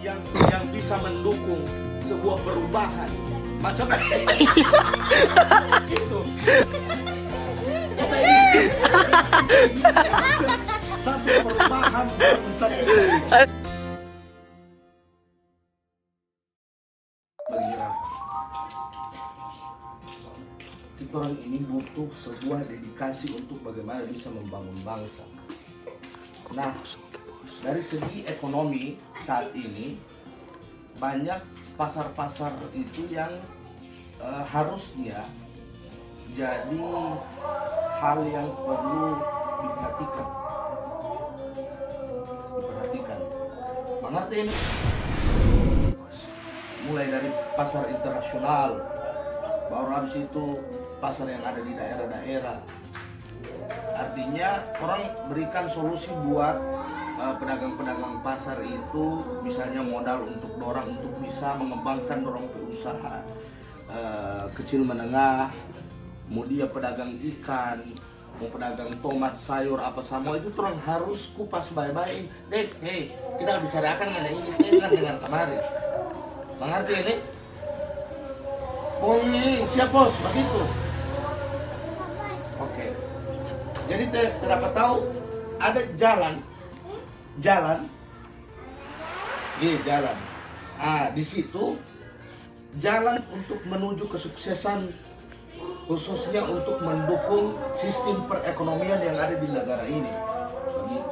yang bisa mendukung sebuah perubahan macam gitu. Kita ini satu perubahan besar ini. Bagi Rafa, kita orang ini butuh sebuah dedikasi untuk bagaimana bisa membangun bangsa. Nah, dari segi ekonomi saat ini banyak pasar-pasar itu yang harusnya jadi hal yang perlu diperhatikan. Mengerti ini? Mulai dari pasar internasional, baru habis itu pasar yang ada di daerah-daerah. Artinya orang berikan solusi buat pedagang-pedagang pasar itu, misalnya modal untuk dorang untuk bisa mengembangkan dorong usaha kecil menengah, kemudian pedagang ikan, mau pedagang tomat, sayur apa sama itu orang harus kupas baik-baik. Dek, hei, kita bicarakan mengenai ini dengan kemarin. Mengerti ini? Siap bos, begitu. Oke. Jadi terdapat tahu ada jalan. Jalan. Di situ jalan untuk menuju kesuksesan, khususnya untuk mendukung sistem perekonomian yang ada di negara ini. Begitu.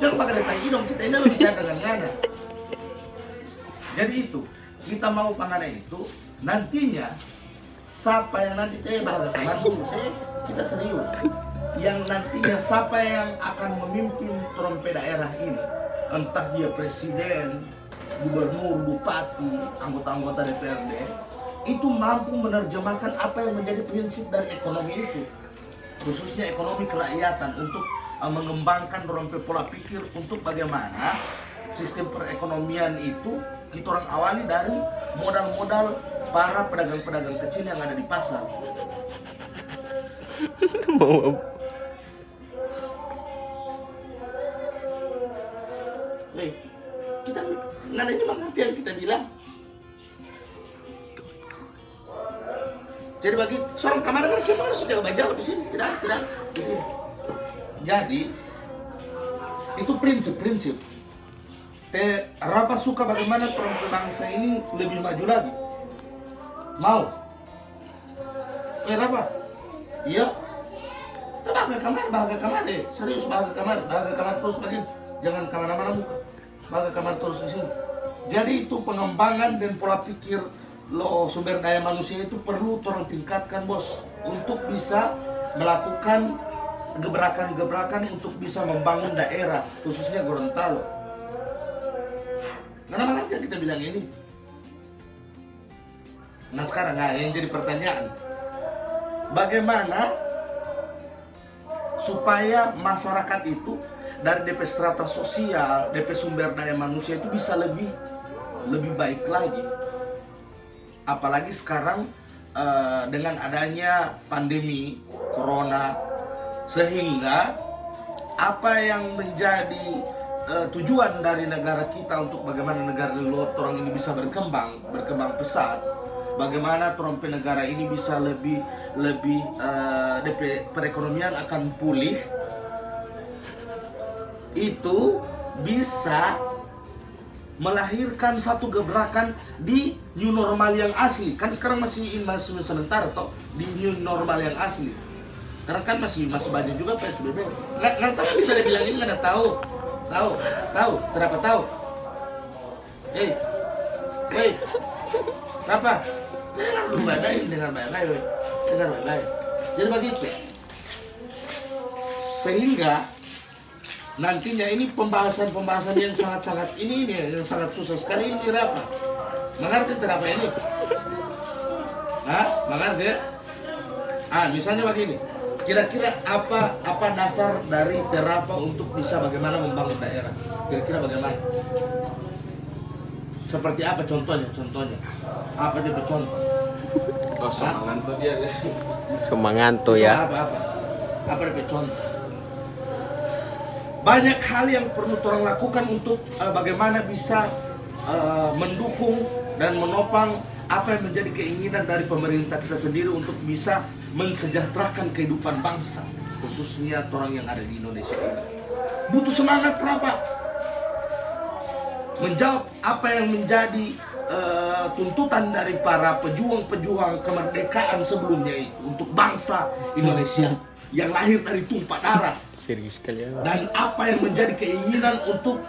Jangan pakai letak hidung, kita ini bicara dengan ngana. Jadi itu, kita mau pangana itu nantinya siapa yang nanti kita serius. Yang nantinya siapa yang akan memimpin trompe daerah ini, entah dia presiden, gubernur, bupati, anggota-anggota DPRD, itu mampu menerjemahkan apa yang menjadi prinsip dari ekonomi itu, khususnya ekonomi kerakyatan, untuk mengembangkan trompe pola pikir untuk bagaimana sistem perekonomian itu kita orang awali dari modal-modal para pedagang-pedagang kecil yang ada di pasar. Kita nggak ada ini mengerti yang kita bilang. Jadi bagi seorang kamar kan kita harus jaga jauh di sini, tidak di sini. Jadi itu prinsip. Rafa suka bagaimana trompe bangsa ini lebih maju lagi. Mau? Rafa? Iya. Kita bahagia kamar deh. Serius bahagia kamar terus lagi. Jangan kemana-mana muka. Bahagia kamar terus di sini. Jadi itu pengembangan dan pola pikir sumber daya manusia itu perlu orang tingkatkan bos, untuk bisa melakukan gebrakan-gebrakan untuk bisa membangun daerah, khususnya Gorontalo. Kenapa aja kita bilang ini? Nah sekarang yang jadi pertanyaan, bagaimana supaya masyarakat itu dari DP strata sosial, DP sumber daya manusia itu bisa lebih baik lagi. Apalagi sekarang dengan adanya pandemi Corona, sehingga apa yang menjadi tujuan dari negara kita untuk bagaimana negara luar orang ini bisa berkembang pesat, bagaimana trompe negara ini bisa lebih perekonomian akan pulih, itu bisa melahirkan satu gebrakan di new normal yang asli. Kan sekarang masih sementara toh di new normal yang asli. Sekarang kan masih banyak juga PSBB. Nggak tahu bisa dibilang ini, nggak tahu. Kenapa tahu? Kenapa? Dengar dulu baik-baik. Jadi begitu. Sehingga nantinya ini pembahasan yang sangat ini yang sangat susah sekali ini Rafa. Mengerti kenapa ini? Mengerti ya? Misalnya begini. Kira-kira apa dasar dari Terafa untuk bisa bagaimana membangun daerah? Kira-kira bagaimana? Seperti apa contohnya? Apa dia contoh? Semanganto dia. Semanganto ya. Apa dia contoh? banyak hal yang perlu orang lakukan untuk bagaimana bisa mendukung dan menopang apa yang menjadi keinginan dari pemerintah kita sendiri untuk bisa mensejahterakan kehidupan bangsa, khususnya orang yang ada di Indonesia ini. Butuh semangat kenapa? Menjawab apa yang menjadi tuntutan dari para pejuang-pejuang kemerdekaan sebelumnya itu untuk bangsa Indonesia yang lahir dari tumpah darah. Serius kalian. Dan apa yang menjadi keinginan untuk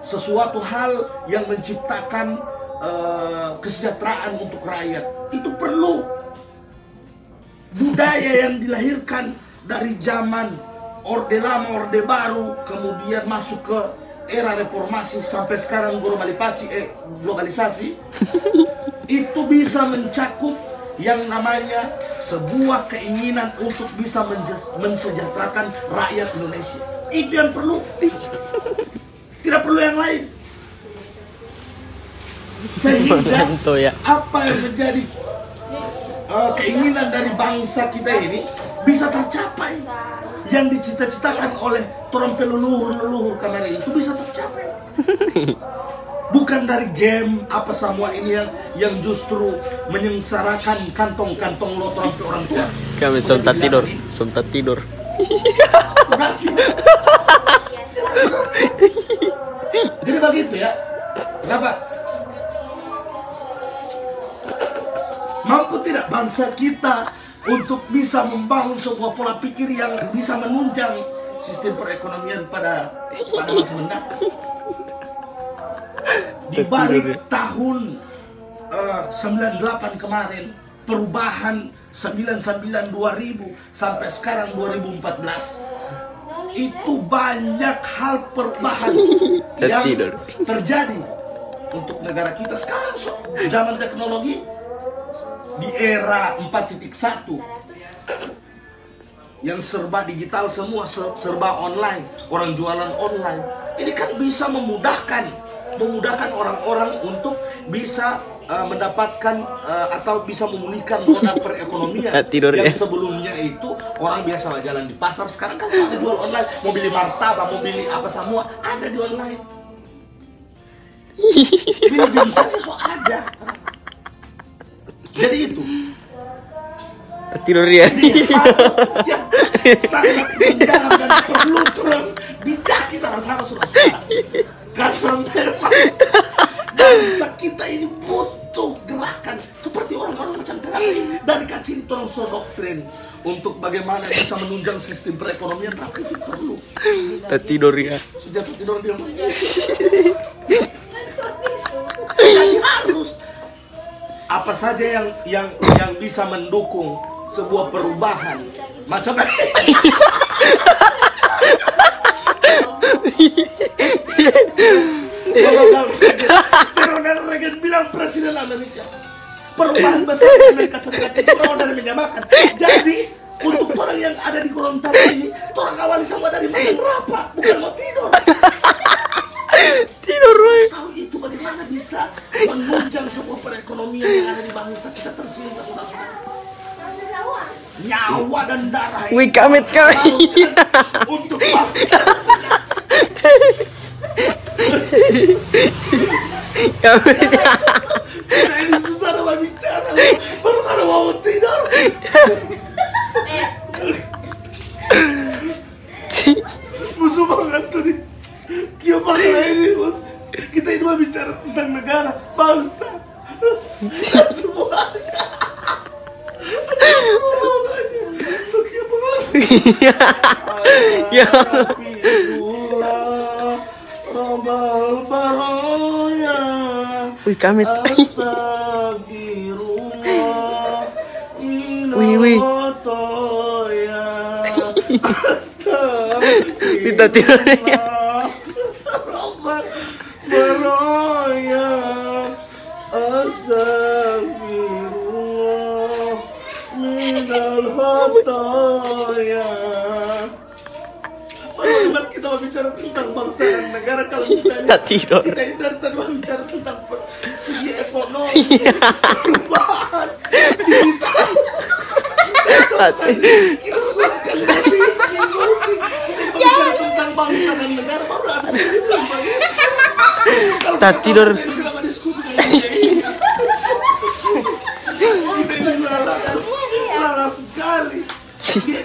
sesuatu hal yang menciptakan kesejahteraan untuk rakyat. Itu perlu budaya yang dilahirkan dari zaman Orde Lama, Orde Baru, kemudian masuk ke era reformasi sampai sekarang globalisasi itu bisa mencakup yang namanya sebuah keinginan untuk bisa mensejahterakan rakyat Indonesia. Itu yang perlu. Tidak perlu yang lain. Sehingga apa yang menjadi keinginan dari bangsa kita ini bisa tercapai. Yang dicita-citakan oleh trompet leluhur kemarin itu bisa tercapai. Bukan dari game apa semua ini yang justru menyengsarakan kantong-kantong lo trompet orang tua. Kami sontak tidur. Jadi begitu ya. Kenapa? Mampu tidak bangsa kita untuk bisa membangun sebuah pola pikir yang bisa menunjang sistem perekonomian pada masa mendatang. Di balik tahun 98 kemarin, perubahan 99 2000 sampai sekarang 2014, itu banyak hal perubahan yang terjadi untuk negara kita sekarang. Zaman teknologi di era 4.1 yang serba digital semua, serba online, orang jualan online, ini kan bisa memudahkan orang-orang untuk bisa mendapatkan atau bisa memulihkan roda perekonomian yang sebelumnya itu orang biasa jalan di pasar, sekarang kan ada jual online, mau beli martabak, mau beli apa semua ada di online. Ini bisa ada. Jadi itu tidur ya. Sangat mendalam dan perlu terang bijaki sama-sama saudara-saudara. Karena memang bangsa kita ini butuh gerakan seperti orang-orang macam terakhir dari kecil itu langsung doktrin untuk bagaimana bisa menunjang sistem perekonomian rakyat itu perlu. Tidur ya. Sejak tidur dia. Jadi harus apa saja yang bisa mendukung sebuah perubahan macam Ronald Reagan bilang presiden Amerika, perubahan besar Amerika Serikat itu Ronald menyamakan. Jadi untuk orang yang ada di Gorontalo ini, orang awali sama dari makan rapa, bukan mau tidur. Tahu itu bagaimana bisa menunjang sebuah perekonomian yang ada di bangsa kita tercinta, saudara-saudara. Nyawa dan darah Wih, kamit untuk bangsa. Ini susah nama bicara, baru kada mau tidur. Musuh banget tuh nih. Gimana ini? Kita ini mau bicara tentang negara, bangsa, dan semuanya. Ya. Wih, kamit. Wih. Kita tidurnya. Astagfirullah minal khataya. Bagaimana kita mau bicara tentang bangsa dan negara kalau misalnya kita ini dari tadi mau bicara tentang segi ekonomi, perubahan, digital. Kita susah sekali kita bicara tentang dan negara baru ada. Tak tidur. Kenapa diskusi kayak gini? Lala sekali. Dia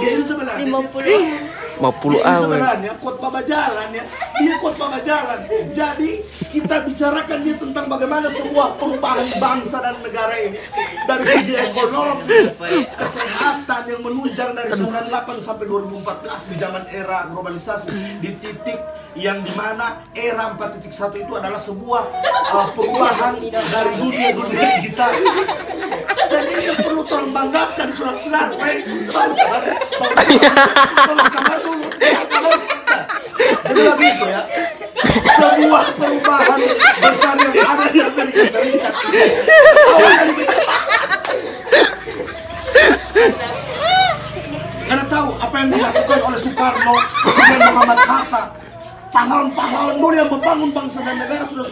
itu sebenarnya 50 Ini awan. sebenarnya khotbah berjalan ya. Dia khotbah berjalan. Jadi kita bicarakan dia tentang bagaimana sebuah perubahan bangsa dan negara ini dari segi ekonomi, kesehatan yang menunjang dari 98 sampai 2014 di zaman era globalisasi di titik yang dimana era 4.1 itu adalah sebuah perubahan dari dunia digital. Dan ini yang perlu tolong banggakan saudara-saudara. Tolong kamar dulu. Jadi begitu ya. Sebuah perubahan besar yang ada di Amerika Serikat. Karena tahu apa yang dilakukan oleh Soekarno dan Muhammad Hatta. Pahlawan-pahlawan dulu yang membangun bangsa dan negara sudah.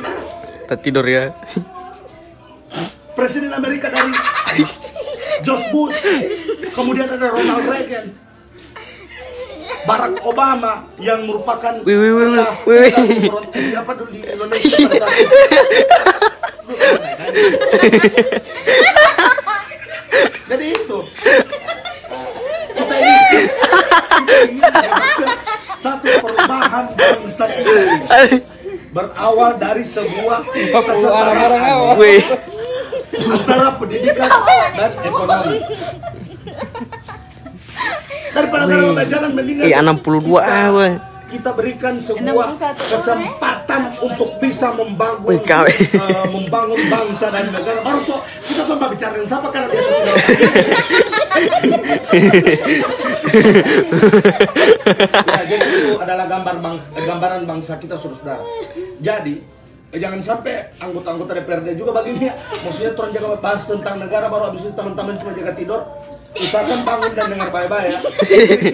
Tak tidur ya. Presiden Amerika dari George Bush, kemudian ada Ronald Reagan, Barack Obama yang merupakan apa dulu di Indonesia pada saat itu. Jadi itu kita ini satu perubahan bangsa ini berawal dari sebuah kesetaraan antara pendidikan dan ekonomi. Daripada kalau berjalan mendingan 62 awan. kita berikan sebuah kesempatan untuk bisa membangun membangun bangsa dan negara. Baru kita sempat bicarain siapa karena dia sudah. Ya, jadi itu adalah gambaran bangsa kita saudara. Jadi jangan sampai anggota-anggota DPRD juga begini ya. Maksudnya orang jaga bahas tentang negara baru habis itu teman-teman cuma jaga tidur. Usahakan bangun dan dengar baik-baik ya.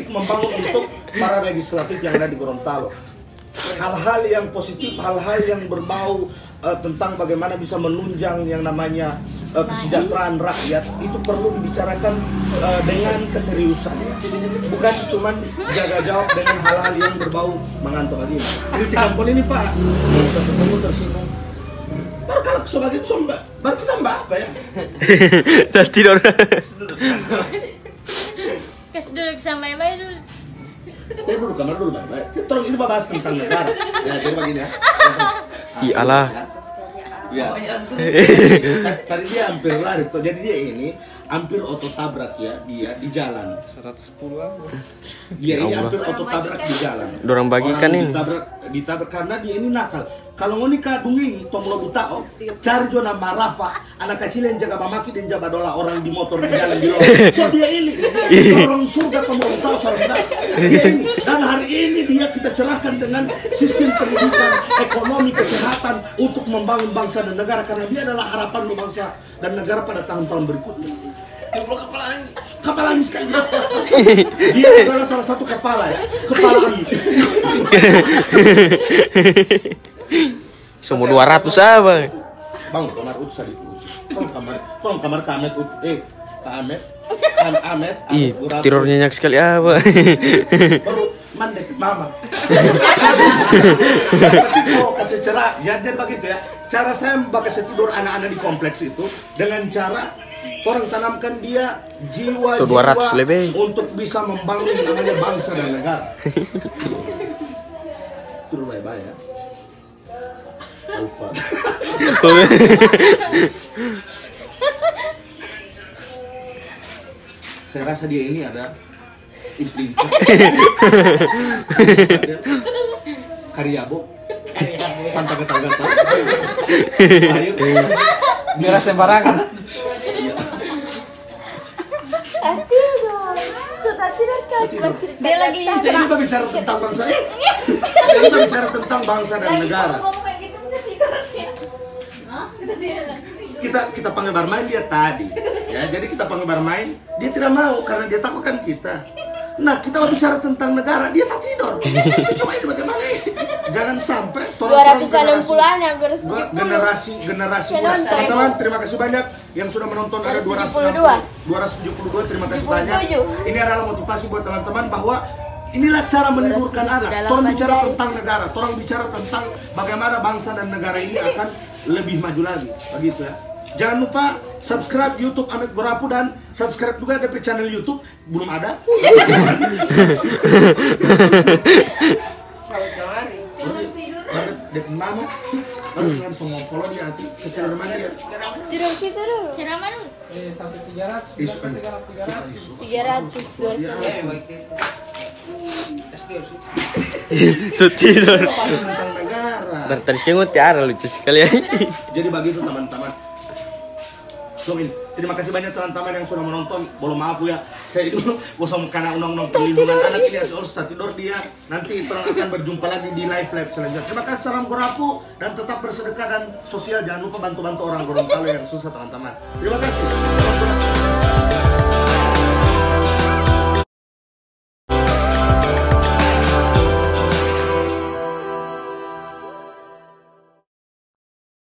Membangun untuk para legislatif yang ada di Gorontalo. Hal-hal yang positif, hal-hal yang berbau tentang bagaimana bisa menunjang yang namanya kesejahteraan rakyat itu perlu dibicarakan dengan keseriusan ya. Bukan cuman jaga jawab dengan hal-hal yang berbau mengantuk lagi. Ini 30 ini Pak, satu kamu tersinggung. Baru kalau sebagai somba, baru kita mbak apa ya? Tak tidur. Kasih duduk sama baik dulu. Kita duduk kamar dulu baik-baik. Kita tolong ini bahas tentang negara. Ya jadi begini ya. Iyalah. Ya. Tadi dia hampir lari tuh. Jadi dia ini hampir auto tabrak ya dia di jalan. 110 Dia ini hampir auto tabrak di jalan. Dorang bagikan ini. Ditabrak karena dia ini nakal. Kalau ngoni kadungi tomlo butao, cari jo nama Rafa, anak kecil yang jaga mamaki dan jaga dola orang di motor di jalan di luar. So dia ini orang surga tomlo butao saudara. Dia ini dan hari ini dia kita cerahkan dengan sistem pendidikan, ekonomi, kesehatan untuk membangun bangsa dan negara karena dia adalah harapan bangsa dan negara pada tahun-tahun berikutnya. Kepala angin sekali. Dia adalah salah satu kepala ya, kepala angin. Semua 200 apa? Bang, kamar Utsa di tolong kamar Kamet Kamet. Ih, tidur nyenyak sekali apa? Baru mandek mama. So kasih cerah, ya dan begitu ya. Cara saya bakal tidur anak-anak di kompleks itu dengan cara orang tanamkan dia jiwa 200 lebih untuk bisa membangun namanya bangsa dan negara. Tidur baik-baik ya. Alfa. Saya rasa dia ini ada influencer. Karyabo. Pantai gatal-gatal. Air. Merah sembarangan. Dia lagi Jadi kita bicara tentang bangsa. Kita bicara tentang bangsa dan negara. Kita panggil bermain dia tadi ya, jadi kita panggil bermain dia tidak mau karena dia takutkan kita. Nah kita mau bicara tentang negara dia tak tidur. Coba ini bagaimana? Jangan sampai 260-an hampir generasi teman-teman terima kasih banyak yang sudah menonton ada 272 terima kasih banyak. Ini adalah motivasi buat teman-teman bahwa Inilah cara meniburkan anak. Dalam Torang bicara pandai. tentang negara, torang bicara tentang bagaimana bangsa dan negara ini akan lebih maju lagi. Begitu ya. Jangan lupa subscribe YouTube Amet Gorapu dan subscribe juga DP channel YouTube belum ada. DP mama harus langsung mau follow dia nanti ke channel mana dia. Tidur situ dulu. Ceramah dulu. Sampai 300. Isu kan. 300 200. Setidur. Tentang negara. Dan tadi saya ngutiara lucu sekali ya. Jadi begitu teman-teman. So, terima kasih banyak teman-teman yang sudah menonton. Boleh maaf ya, saya itu bosan karena undang-undang perlindungan anak ini harus tidur dia. Nanti orang akan berjumpa lagi di live selanjutnya. Terima kasih, salam Gorapu dan tetap bersedekah dan sosial. Jangan lupa bantu-bantu orang Gorontalo yang susah teman-teman. Terima kasih. Salam Gorapu.